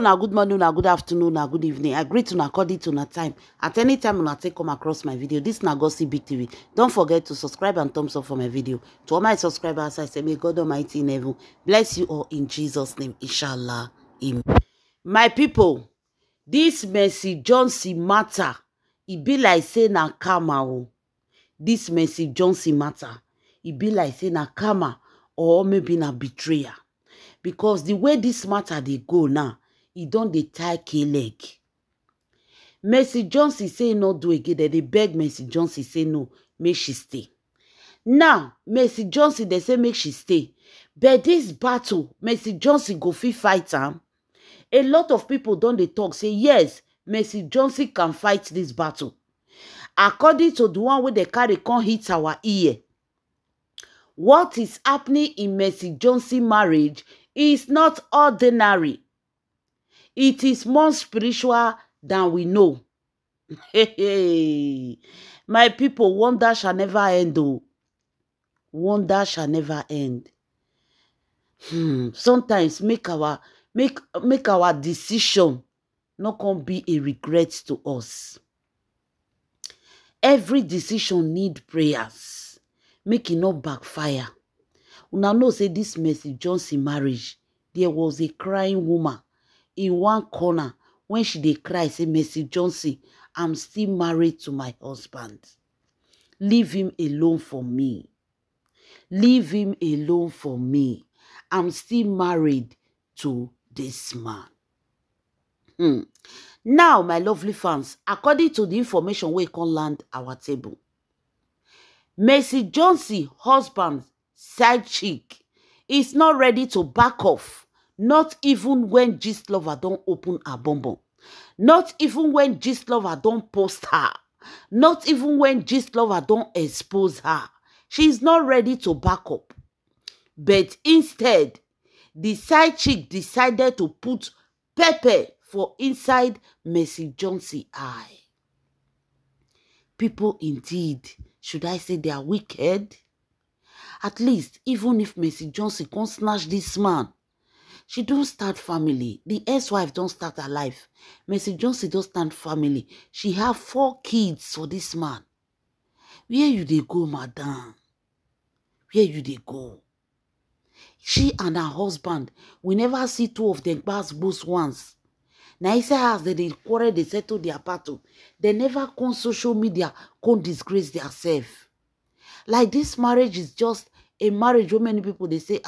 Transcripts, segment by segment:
una good morning, una good afternoon, una good evening. I greet una according to una time. At any time una take come across my video. This na Gossip Big TV. Don't forget to subscribe and thumbs up for my video. To all my subscribers, I say may God Almighty in heaven bless you all in Jesus' name. Inshallah. Amen. My people, this Mercy Johnson matter. It be like say na karma o. This Mercy Johnson matter. It be like say na karma or maybe na betrayal. Because the way this matter they go now, it don't dey tie K leg. Mercy Johnson say no do again. They beg Mercy Johnson say no, make she stay. Now, Mercy Johnson they say make she stay. But this battle, Mercy Johnson go fit fight am. A lot of people don't they talk say yes, Mercy Johnson can fight this battle. According to the one where they carry come hit our ear. What is happening in Mercy Johnson marriage is not ordinary. It is more spiritual than we know. My people, wonder shall never end. Oh. Wonder shall never end. Sometimes make our decision not gonna be a regret to us. Every decision need prayers. Make it not backfire. Una know say this Mercy Johnson marriage, there was a crying woman in one corner when she dey cry say, Mercy Johnson, I'm still married to my husband. Leave him alone for me. Leave him alone for me. I'm still married to this man. Now, my lovely fans, according to the information we can land our table, Mercy Johnson husband side chick is not ready to back off, not even when Gistlover don't open her bonbon, not even when Gistlover don't post her, not even when Gistlover don't expose her. She is not ready to back up. But instead, the side chick decided to put pepper for inside Mercy Johnson eye. People indeed, should I say they are wicked? At least, even if Mercy Johnson can't snatch this man, she don't start family. The ex-wife don't start her life. Mercy Johnson don't start family. She have 4 kids for this man. Where you they go, madam? Where you they go? She and her husband, we never see 2 of them both once. Now, inside house, they quarrel, they settle their battle. They never come social media, come disgrace themselves. Like this marriage is just a marriage where many people, they say,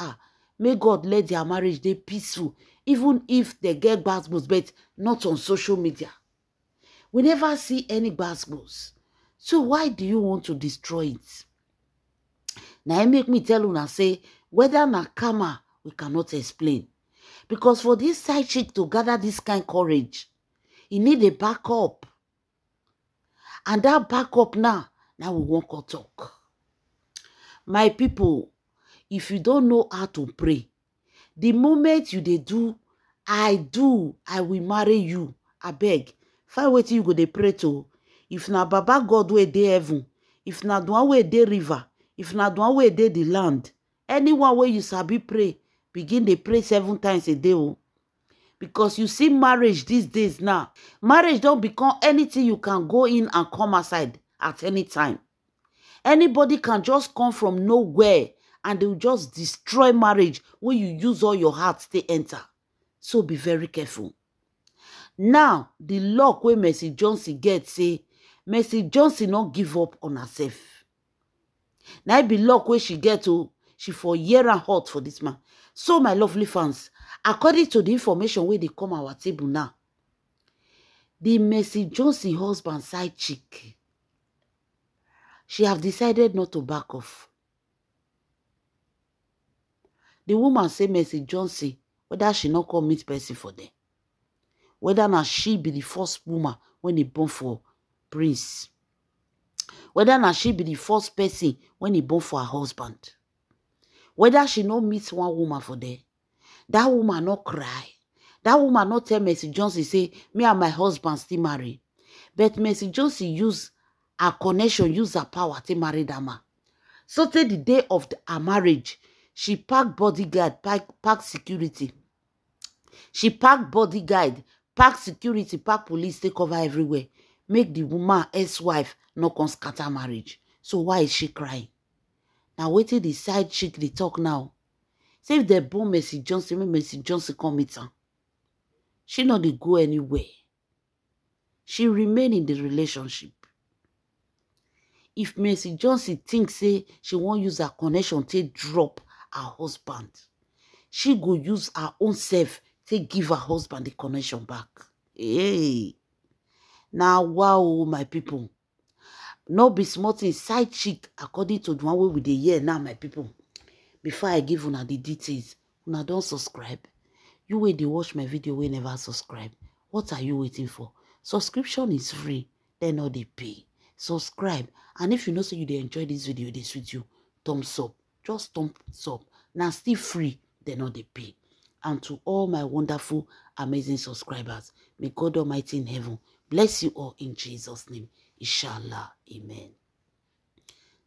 may God let their marriage be peaceful, even if they get basketballs, but not on social media. We never see any basketballs. So why do you want to destroy it? Now, it make me tell you and say, whether na karma, we cannot explain. Because for this side chick to gather this kind of courage, you need a backup. And that backup now we won't go talk. My people, if you don't know how to pray, the moment you dey do, I will marry you. I beg. Find wetin you go dey pray to. If na Baba God wey dey heaven, if na the one wey dey river, if na the one wey dey the land, anyone wey you sabi pray, begin dey pray 7 times a day. Oh. Because you see marriage these days now, marriage don't become anything you can go in and come outside at any time. Anybody can just come from nowhere and they will just destroy marriage when you use all your heart to enter. So be very careful. Now, the luck where Mercy Johnson gets, say, Mercy Johnson not give up on herself. Now it be luck where she get to, she for year and hot for this man. So, my lovely fans, according to the information where they come our table now, the Mercy Johnson husband side chick, she have decided not to back off. The woman say Mercy Johnson, whether she not come meet person for them, whether na she be the first woman when he born for Prince, whether na she be the first person when he born for her husband, whether she not meet one woman for them, that woman not cry, that woman not tell Mercy Johnson say, me and my husband still married. But Mercy Johnson use her connection, use her power to marry that man. So till the day of her marriage, she packed bodyguard, packed security. She pack bodyguard, pack security, pack police, take cover everywhere. Make the woman ex-wife no come scatter marriage. So why is she crying? Now waiting the side chick they talk now. Say if they born Mercy Johnson, make Mercy Johnson come meet her. She not dey go anywhere. She remain in the relationship. If Mercy Johnson thinks say she won't use her connection to drop her husband, she go use her own self to give her husband the connection back. Hey. Now, wow, my people. No be smart in side chick according to the one way with the year now, my people. Before I give una the details, una don't subscribe. You wait, they watch my video, we never subscribe. What are you waiting for? Subscription is free. Then all they pay. Subscribe. And if you know so you dey enjoy this video, they suit you, thumbs up. Just thumbs up. Now still free. Then all they pay. And to all my wonderful, amazing subscribers, may God Almighty in heaven bless you all in Jesus' name. Inshallah. Amen.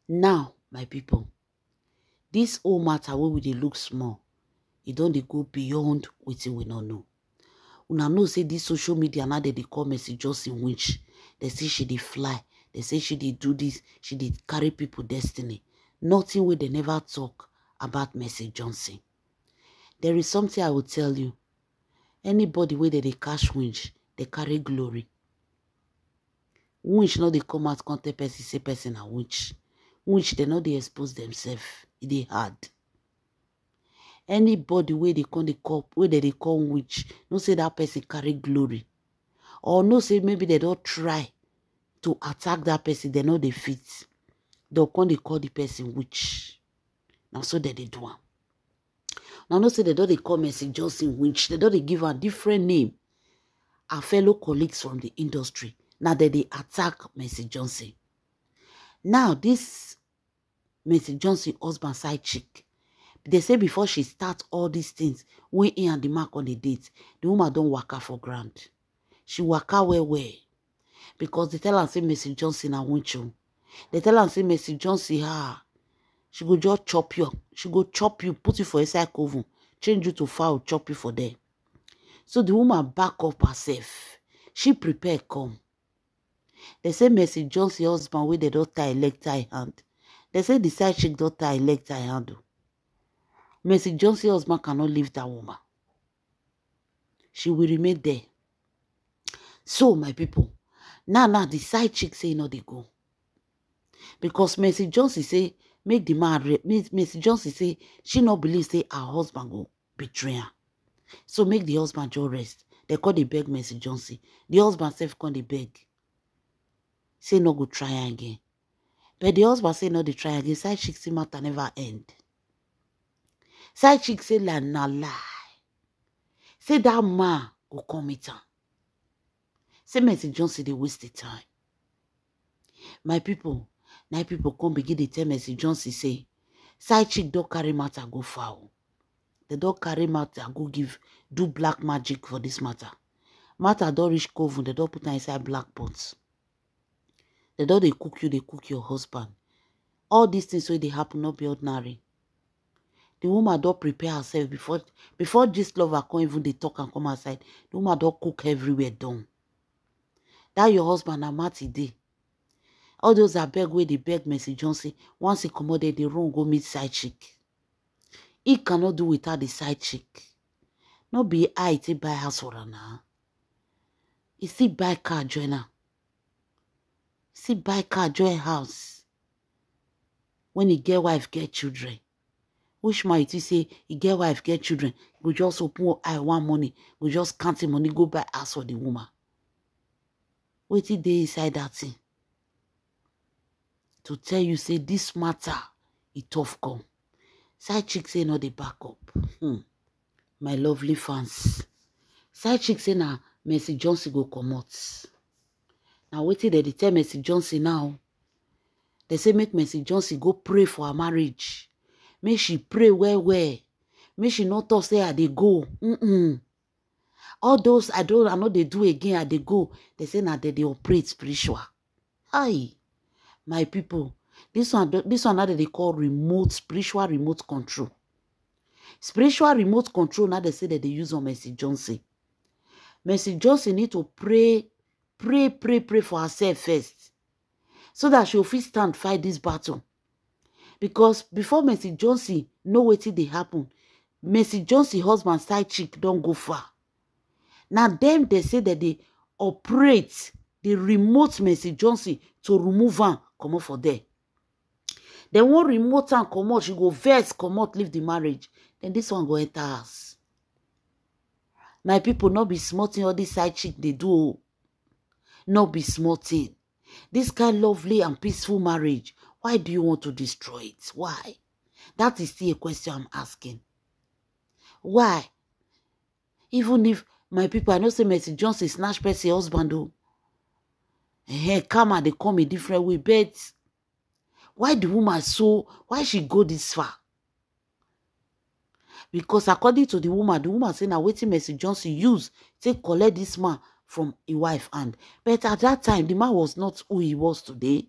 Now, my people, this whole matter where we dey look small, it don't dey go beyond wetin we not know. Una know say this social media now they call Mercy Johnson winch. They say she dey fly. They say she dey do this. She dey carry people destiny. Nothing where they never talk about Mercy Johnson. There is something I will tell you. Anybody where they cash winch, they carry glory. Winch not they come out content person say person a winch. Winch they not they expose themselves. It hard. Anybody where they call witch, no say that person carry glory. Or no say maybe they don't try to attack that person, they know they fit. They'll come they call the person witch. Now so that they do am. Now no say they don't they call Mercy Johnson witch. They don't they give her a different name. Our fellow colleagues from the industry. Now that they attack Mercy Johnson. Now this Mercy Johnson husband side chick. They say before she starts all these things, when in and the mark on the date, the woman don't work her for grand. She work her well. Because they tell her say Mercy Johnson a winch you. They tell her say Mercy Johnson she go just chop you. She go chop you, put you for inside oven, change you to fowl, chop you for there. So the woman back up herself. She prepare come. They say Mercy Johnson husband where they don't tie leg tie hand. They say the side chick don't tie leg tie hand. Mercy Johnson husband cannot leave that woman. She will remain there. So, my people, now the side chick say no, they go. Because Mercy Johnson say, make the man, Mercy Johnson say, she not believe say her husband go betray her. So make the husband just rest. They call the beg Mercy Johnson. The husband self call the beg. Say no go try again. But the husband say no, they try again. Side chick say matter never end. Side chick say la na lie. Say that man go come meet her. Say Mercy Johnson they waste the time. My people come begin to tell Mercy Johnson say side chick don't carry matter go foul. They don't carry matter go do black magic for this matter. Matter don't reach coven, they don't put her inside black pots. They don't they cook you, they cook your husband. All these things where they happen not be ordinary. The woman don't prepare herself before this lover can't even they talk and come outside. The woman don't cook everywhere done. That your husband a matty day. All those are beg where they beg Mercy Johnson. Once he come out there, they run go meet side chick. He cannot do without the side chick. Not be I to buy house for her now. He still buy car join her. Still buy car join house. When he get wife, get children. Which might you say he get wife, get children, go just open eye one money, go just count money, go buy house for the woman. Wait till they inside that thing. To tell you, say this matter, it tough come. Side chick say no, they back up. My lovely fans. Side chick say now, Mercy Johnson go come out. Now wait till they tell Mercy Johnson now. They say make Mercy Johnson go pray for her marriage. Make she pray well. Make she not talk say they go. All those I know they do again they go. They say now they operate spiritual. Hi, my people. This one now that they call spiritual remote control. Spiritual remote control, now they say that they use on Mercy Johnson. Mercy Johnson need to pray for herself first, so that she'll fit stand fight this battle. Because before Mercy Johnson know wetin dey happen, Mercy Johnson husband side chick don't go far. Now them they say that they operate the remote Mercy Johnson to remove her, come out for there. They won't remote and come out, she go vex, come out, leave the marriage. Then this one go enter us. My people, not be smarting all this side chick they do. Not be smarting. This kind lovely and peaceful marriage, why do you want to destroy it? Why? That is still a question I'm asking. Why? Even if my people, I know say Mercy Johnson snatch person husband though. Karma, they come a different way, but why the woman why she go this far? Because according to the woman say now wetin Mercy Johnson use take collect this man from his wife hand. But at that time, the man was not who he was today.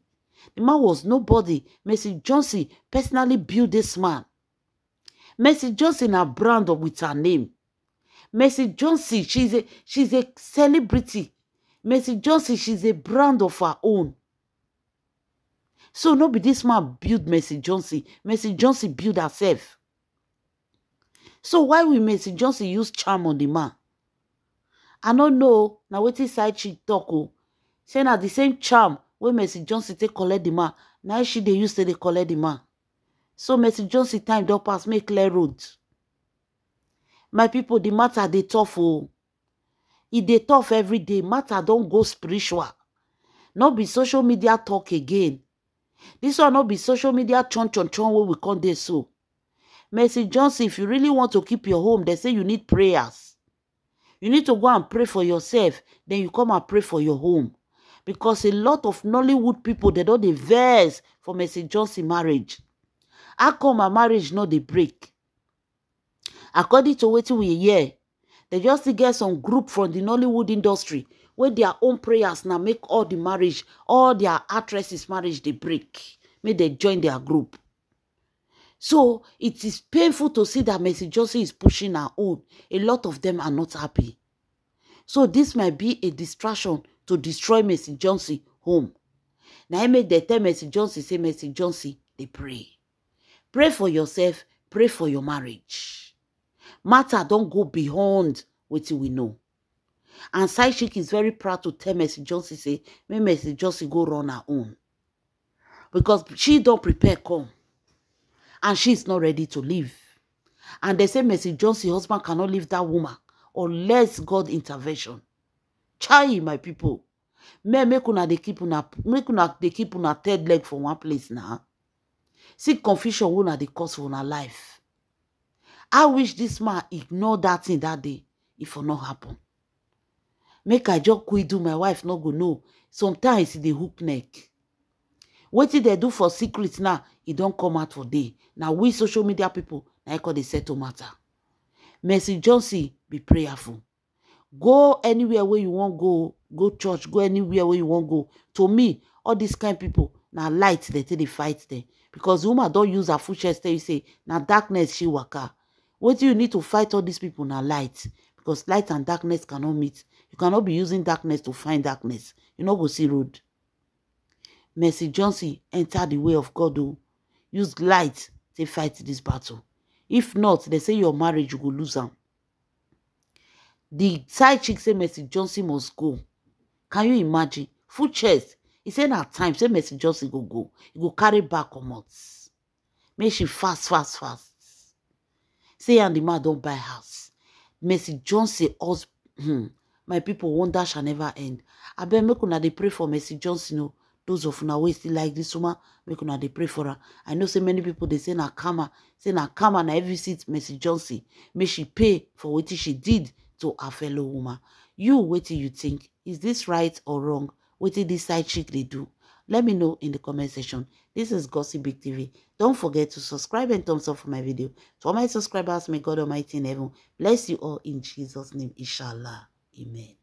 The man was nobody. Mercy Johnson personally built this man. Mercy Johnson a brand with her name. Mercy Johnson, she's a celebrity. Mercy Johnson, she's a brand of her own. So no be this man build Mercy Johnson. Mercy Johnson build herself. So why will Mercy Johnson use charm on the man? I don't know. Now wetin side chick talk o. Say na the same charm when Mercy Johnson take collect the man. Now she they use to they collect the man. So Mercy Johnson time don't pass, make clear road. My people, the matter they tough o. It they tough every day. Matter don't go spiritual. Not be social media talk again. This one not be social media chon where we can't do so. Mercy Johnson, if you really want to keep your home, they say you need prayers. You need to go and pray for yourself. Then you come and pray for your home. Because a lot of Nollywood people, they don't dey vex for Mercy Johnson marriage. How come my marriage not dey break? According to what we hear, they just get some group from the Nollywood industry where their own prayers now make all the marriage, all their actresses' marriage they break. May they join their group. So it is painful to see that Mercy Johnson is pushing her own. A lot of them are not happy. So this might be a distraction to destroy Mercy Johnson home. Now I make the tell Mercy Johnson, say Mercy Johnson, they pray. Pray for yourself, pray for your marriage. Matter don't go beyond what we know. And side chick is very proud to tell Mercy Johnson, say, may Mercy Johnson go run her own. Because she don't prepare come. And she's not ready to leave. And they say Mercy Johnson's husband cannot leave that woman unless God intervention. Chai, my people. Make una they keep una third leg for one place now. See confusion una they cause for una life. I wish this man ignore that thing that day if it not happen. Make I just quit do my wife not go know. Sometimes they hook neck. What did they do for secrets now? It don't come out for day. Now we social media people, now I call the settle matter. Mercy Johnson, be prayerful. Go anywhere where you want go. Go church, go anywhere where you want go. To me, all these kind of people, now light they take the fight there. Because the woman don't use her full chest, you say, now darkness she waka. What do you need to fight all these people now light? Because light and darkness cannot meet. You cannot be using darkness to find darkness. You know go see road. Mercy Johnson enter the way of God. Use light to fight this battle. If not, they say your marriage you go lose them. The side chick say Mercy Johnson must go. Can you imagine? Full chest. He said at times say Mercy Johnson go. He go carry back or not. Make she fast. Say and the man don't buy house. Mercy Johnson us my people wonder shall never end. I bet make una dey pray for Mercy Johnson. No. Those of una wey still like this woman, make una dey pray for her. I know say many people they say na karma, na every seat Mercy Johnson. May she pay for what she did to her fellow woman. You, what do you think? Is this right or wrong? What did this side chick they do? Let me know in the comment section. This is Gossip Big TV. Don't forget to subscribe and thumbs up for my video. To all my subscribers, may God Almighty in heaven bless you all in Jesus' name, inshallah. Amen.